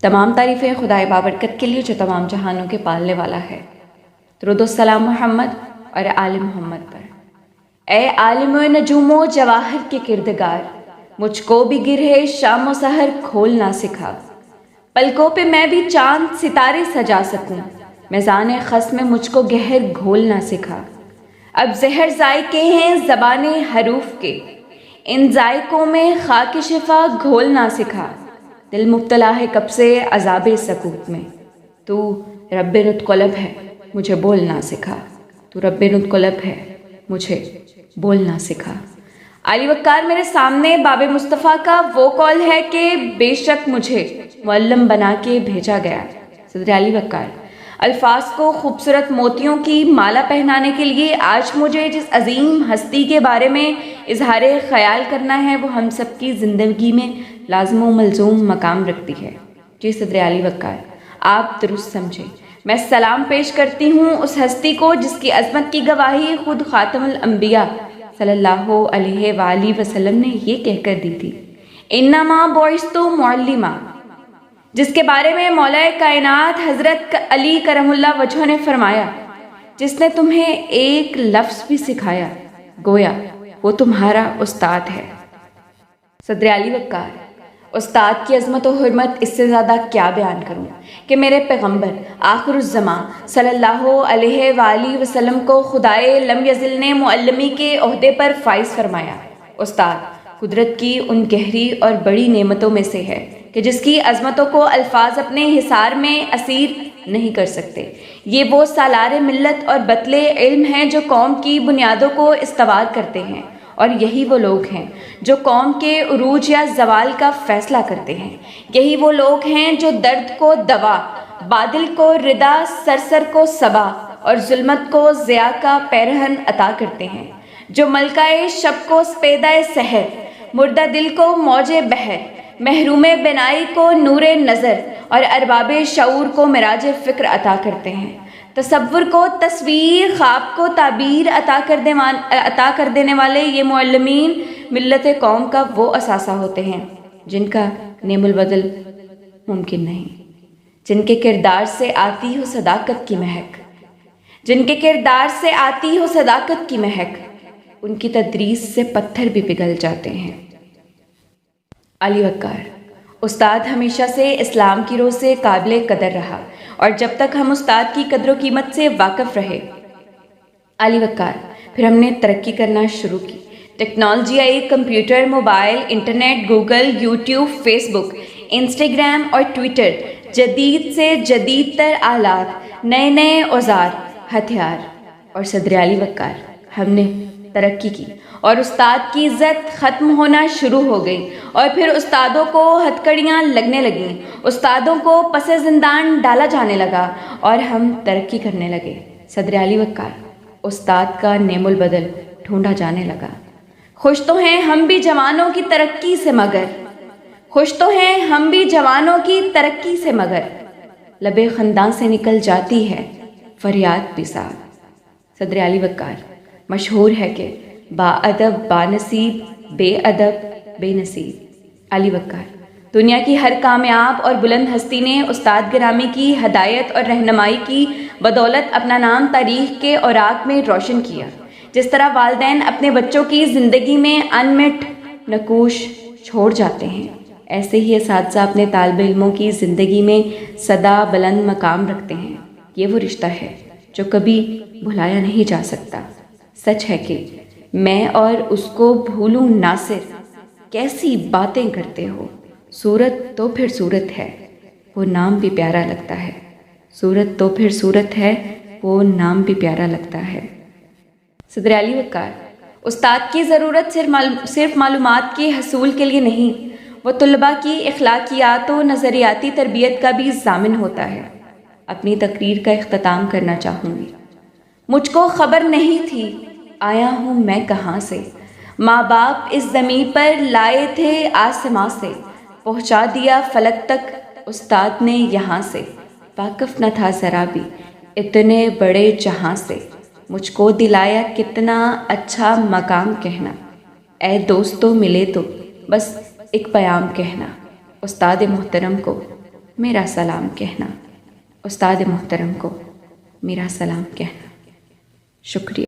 تمام تعریفیں خدائے بابرکت کے لیے جو تمام جہانوں کے پالنے والا ہے۔ درود و سلام محمد اور آل محمد پر۔ اے عالم و نجوم و جواہر کے کردگار، مجھ کو بھی گرہے شام و سحر کھولنا سکھا۔ پلکوں پہ میں بھی چاند ستارے سجا سکوں، میزان خس میں مجھ کو گہر گھولنا سکھا۔ اب زہر ذائقے ہیں زبان حروف کے، ان ذائقوں میں خاک شفا گھولنا سکھا۔ دل مبتلا ہے کب سے عذاب سکوت میں، تو رب نطق لب ہے مجھے بولنا سکھا۔ تو رب نطق لب ہے مجھے بولنا سکھا۔ علی وقار میرے سامنے باب مصطفیٰ کا وہ قول ہے کہ بے شک مجھے معلم بنا کے بھیجا گیا۔ صدر علی وقار، الفاظ کو خوبصورت موتیوں کی مالا پہنانے کے لیے آج مجھے جس عظیم ہستی کے بارے میں اظہار خیال کرنا ہے وہ ہم سب کی زندگی میں لازم و ملزوم مقام رکھتی ہے۔ جی صدر علی وقار، آپ درست سمجھے۔ میں سلام پیش کرتی ہوں اس ہستی کو جس کی عظمت کی گواہی خود خاتم الانبیاء صلی اللہ علیہ وآلہ وسلم نے یہ کہہ کر دی تھی، انما بعثت معلما، جس کے بارے میں مولا کائنات حضرت علی کرم اللہ وجہہ نے فرمایا، جس نے تمہیں ایک لفظ بھی سکھایا گویا وہ تمہارا استاد ہے۔ صدر علی وقار، استاد کی عظمت و حرمت اس سے زیادہ کیا بیان کروں کہ میرے پیغمبر آخر الزماں صلی اللہ علیہ وآلہ وسلم کو خدائے لم یزل نے معلمی کے عہدے پر فائز فرمایا۔ استاد قدرت کی ان گہری اور بڑی نعمتوں میں سے ہے کہ جس کی عظمتوں کو الفاظ اپنے حصار میں اسیر نہیں کر سکتے۔ یہ وہ سالار ملت اور بطل علم ہیں جو قوم کی بنیادوں کو استوار کرتے ہیں، اور یہی وہ لوگ ہیں جو قوم کے عروج یا زوال کا فیصلہ کرتے ہیں۔ یہی وہ لوگ ہیں جو درد کو دوا، بادل کو ردا، سرسر کو صبا اور ظلمت کو ضیاء کا پیرہن عطا کرتے ہیں، جو ملکہ شب کو سپیدہ سحر، مردہ دل کو موج بحر، محروم بینائی کو نور نظر اور ارباب شعور کو معراج فکر عطا کرتے ہیں۔ تصور کو تصویر، خواب کو تعبیر عطا کر دینے والے یہ معلمین ملت قوم کا وہ اثاثہ ہوتے ہیں جن کا نعم البدل ممکن نہیں، جن کے کردار سے آتی ہو صداقت کی مہک، جن کے کردار سے آتی ہو صداقت کی مہک، ان کی تدریس سے پتھر بھی پگھل جاتے ہیں۔ علی وقار، استاد ہمیشہ سے اسلام کی روح سے قابل قدر رہا، اور جب تک ہم استاد کی قدر و قیمت سے واقف رہے علی وقار، پھر ہم نے ترقی کرنا شروع کی۔ ٹیکنالوجی آئی، computer, mobile, internet, Google, YouTube, Facebook, Instagram اور ٹویٹر، جدید سے جدید تر آلات، نئے نئے اوزار، ہتھیار، اور صدر علی وقار ہم نے ترقی کی اور استاد کی عزت ختم ہونا شروع ہو گئی، اور پھر استادوں کو ہتھکڑیاں لگنے لگیں، استادوں کو پس زندان ڈالا جانے لگا اور ہم ترقی کرنے لگے۔ صدر علی وقار، استاد کا نعم البدل ڈھونڈا جانے لگا۔ خوش تو ہیں ہم بھی جوانوں کی ترقی سے مگر، خوش تو ہیں ہم بھی جوانوں کی ترقی سے مگر، لبِ خنداں سے نکل جاتی ہے فریاد بھی ساتھ۔ صدر علی وقار، مشہور ہے کہ با ادب با نصیب، بے ادب بے نصیب۔ علی وقار، دنیا کی ہر کامیاب اور بلند ہستی نے استاد گرامی کی ہدایت اور رہنمائی کی بدولت اپنا نام تاریخ کے اوراق میں روشن کیا۔ جس طرح والدین اپنے بچوں کی زندگی میں انمٹ نقوش چھوڑ جاتے ہیں، ایسے ہی اساتذہ اپنے طالب علموں کی زندگی میں سدا بلند مقام رکھتے ہیں۔ یہ وہ رشتہ ہے جو کبھی بھلایا نہیں جا سکتا۔ سچ ہے کہ میں اور اس کو بھولوں ناصر، کیسی باتیں کرتے ہو، صورت تو پھر صورت ہے وہ نام بھی پیارا لگتا ہے، صورت تو پھر صورت ہے وہ نام بھی پیارا لگتا ہے۔ صدر علی وقار، استاد کی ضرورت صرف معلومات کے حصول کے لیے نہیں، وہ طلباء کی اخلاقیات و نظریاتی تربیت کا بھی ضامن ہوتا ہے۔ اپنی تقریر کا اختتام کرنا چاہوں گی۔ مجھ کو خبر نہیں تھی آیا ہوں میں کہاں سے، ماں باپ اس زمین پر لائے تھے آسماں سے، پہنچا دیا فلک تک استاد نے یہاں سے، واقف نہ تھا ذرا بھی اتنے بڑے جہاں سے، مجھ کو دلایا کتنا اچھا مقام کہنا، اے دوستو ملے تو بس ایک پیام کہنا، استاد محترم کو میرا سلام کہنا، استاد محترم کو میرا سلام کہنا۔ شکریہ۔